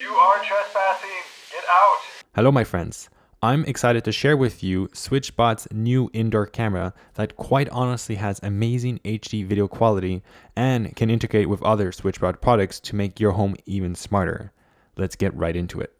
You are trespassing. Get out. Hello my friends, I'm excited to share with you Switchbot's new indoor camera that quite honestly has amazing HD video quality and can integrate with other Switchbot products to make your home even smarter. Let's get right into it.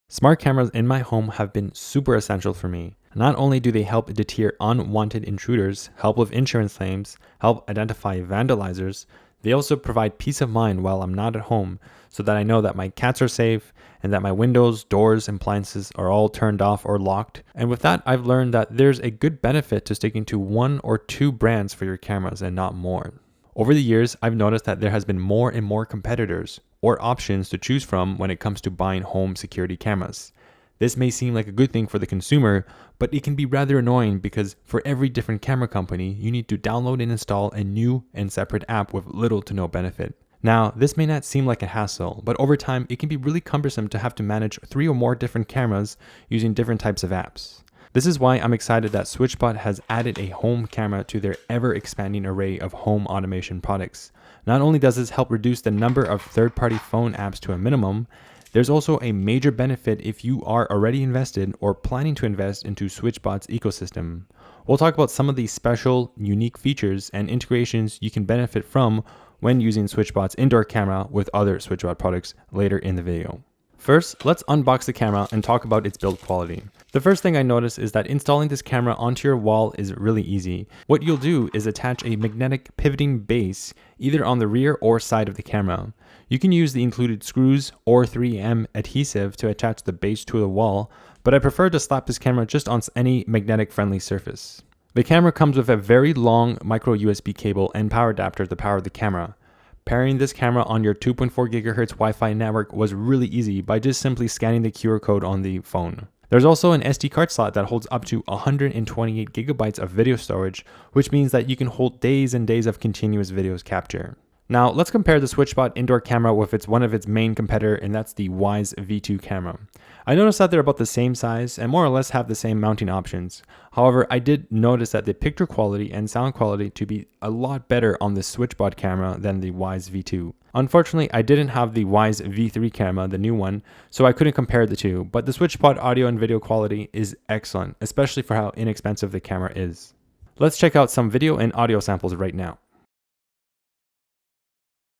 Smart cameras in my home have been super essential for me. Not only do they help deter unwanted intruders, help with insurance claims, help identify vandalizers, they also provide peace of mind while I'm not at home so that I know that my cats are safe and that my windows, doors, and appliances are all turned off or locked. And with that, I've learned that there's a good benefit to sticking to one or two brands for your cameras and not more. Over the years, I've noticed that there has been more and more competitors or options to choose from when it comes to buying home security cameras. This may seem like a good thing for the consumer, but it can be rather annoying because for every different camera company, you need to download and install a new and separate app with little to no benefit. Now, this may not seem like a hassle, but over time, it can be really cumbersome to have to manage 3 or more different cameras using different types of apps. This is why I'm excited that Switchbot has added a home camera to their ever-expanding array of home automation products. Not only does this help reduce the number of third-party phone apps to a minimum, there's also a major benefit if you are already invested or planning to invest into Switchbot's ecosystem. We'll talk about some of these special, unique features and integrations you can benefit from when using Switchbot's indoor camera with other Switchbot products later in the video. First, let's unbox the camera and talk about its build quality. The first thing I noticed is that installing this camera onto your wall is really easy. What you'll do is attach a magnetic pivoting base either on the rear or side of the camera. You can use the included screws or 3M adhesive to attach the base to the wall, but I prefer to slap this camera just on any magnetic friendly surface. The camera comes with a very long micro USB cable and power adapter to power the camera. Pairing this camera on your 2.4 GHz Wi-Fi network was really easy by just simply scanning the QR code on the phone. There's also an SD card slot that holds up to 128 gigabytes of video storage, which means that you can hold days and days of continuous videos capture. Now let's compare the Switchbot indoor camera with one of its main competitor, and that's the Wyze V2 camera. I noticed that they're about the same size and more or less have the same mounting options. However, I did notice that the picture quality and sound quality to be a lot better on the Switchbot camera than the Wyze V2. Unfortunately, I didn't have the Wyze V3 camera, the new one, so I couldn't compare the two, but the Switchbot audio and video quality is excellent, especially for how inexpensive the camera is. Let's check out some video and audio samples right now.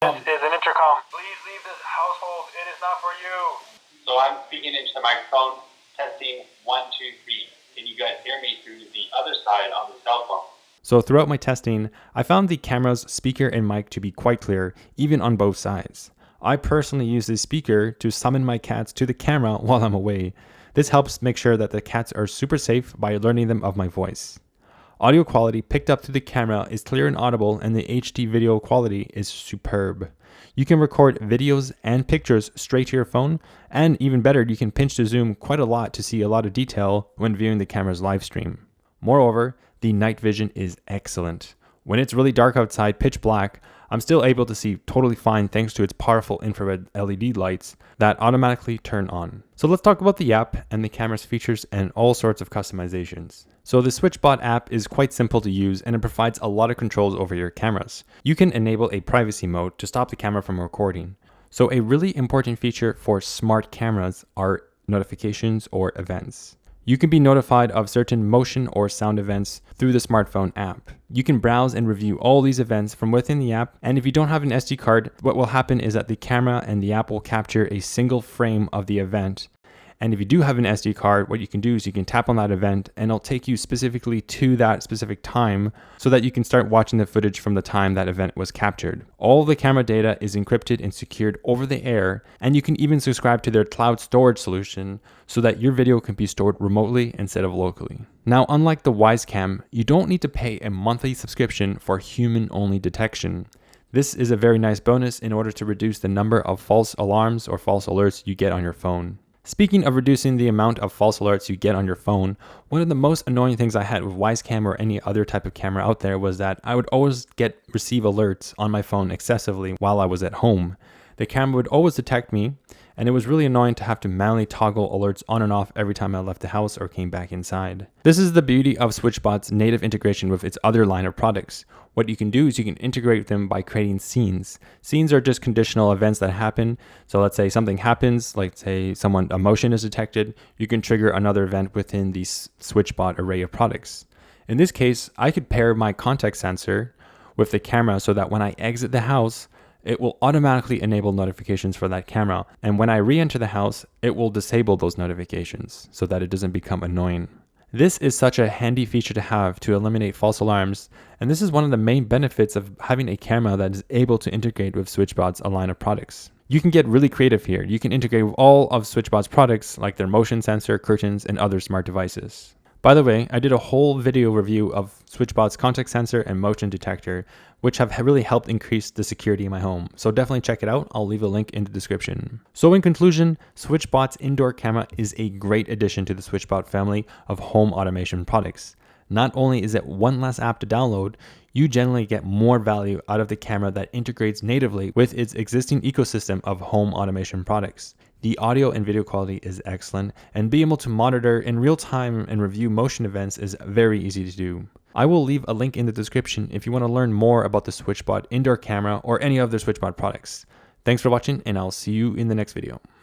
This is an intercom. Please leave this household. It is not for you. So I'm speaking into the microphone, testing 1, 2, 3. Can you guys hear me through the other side on the cell phone? So throughout my testing, I found the camera's speaker and mic to be quite clear, even on both sides. I personally use this speaker to summon my cats to the camera while I'm away. This helps make sure that the cats are super safe by alerting them of my voice. Audio quality picked up through the camera is clear and audible, and the HD video quality is superb. You can record videos and pictures straight to your phone, and even better, you can pinch to zoom quite a lot to see a lot of detail when viewing the camera's live stream. Moreover, the night vision is excellent. When it's really dark outside, pitch black, I'm still able to see totally fine thanks to its powerful infrared LED lights that automatically turn on. So let's talk about the app and the camera's features and all sorts of customizations. So the Switchbot app is quite simple to use, and it provides a lot of controls over your cameras. You can enable a privacy mode to stop the camera from recording. So a really important feature for smart cameras are notifications or events. You can be notified of certain motion or sound events through the smartphone app. You can browse and review all these events from within the app, and if you don't have an SD card, what will happen is that the camera and the app will capture a single frame of the event. And if you do have an SD card, what you can do is you can tap on that event and it'll take you specifically to that specific time so that you can start watching the footage from the time that event was captured. All the camera data is encrypted and secured over the air, and you can even subscribe to their cloud storage solution so that your video can be stored remotely instead of locally. Now, unlike the Wyze Cam, you don't need to pay a monthly subscription for human-only detection. This is a very nice bonus in order to reduce the number of false alarms or false alerts you get on your phone. Speaking of reducing the amount of false alerts you get on your phone, one of the most annoying things I had with Wyze Cam or any other type of camera out there was that I would always receive alerts on my phone excessively while I was at home. the camera would always detect me, and it was really annoying to have to manually toggle alerts on and off every time I left the house or came back inside. This is the beauty of Switchbot's native integration with its other line of products. What you can do is you can integrate them by creating scenes. Scenes are just conditional events that happen. So let's say something happens, like say a motion is detected, you can trigger another event within the Switchbot array of products. In this case, I could pair my contact sensor with the camera so that when I exit the house, it will automatically enable notifications for that camera. And when I re-enter the house, it will disable those notifications so that it doesn't become annoying. This is such a handy feature to have to eliminate false alarms, and this is one of the main benefits of having a camera that is able to integrate with Switchbot's line of products. You can get really creative here. You can integrate with all of Switchbot's products like their motion sensor, curtains, and other smart devices. By the way, I did a whole video review of Switchbot's contact sensor and motion detector, which have really helped increase the security in my home. So definitely check it out. I'll leave a link in the description. So in conclusion, Switchbot's indoor camera is a great addition to the Switchbot family of home automation products. Not only is it one less app to download, you generally get more value out of the camera that integrates natively with its existing ecosystem of home automation products. The audio and video quality is excellent, and being able to monitor in real time and review motion events is very easy to do. I will leave a link in the description if you want to learn more about the Switchbot indoor camera or any other Switchbot products. Thanks for watching, and I'll see you in the next video.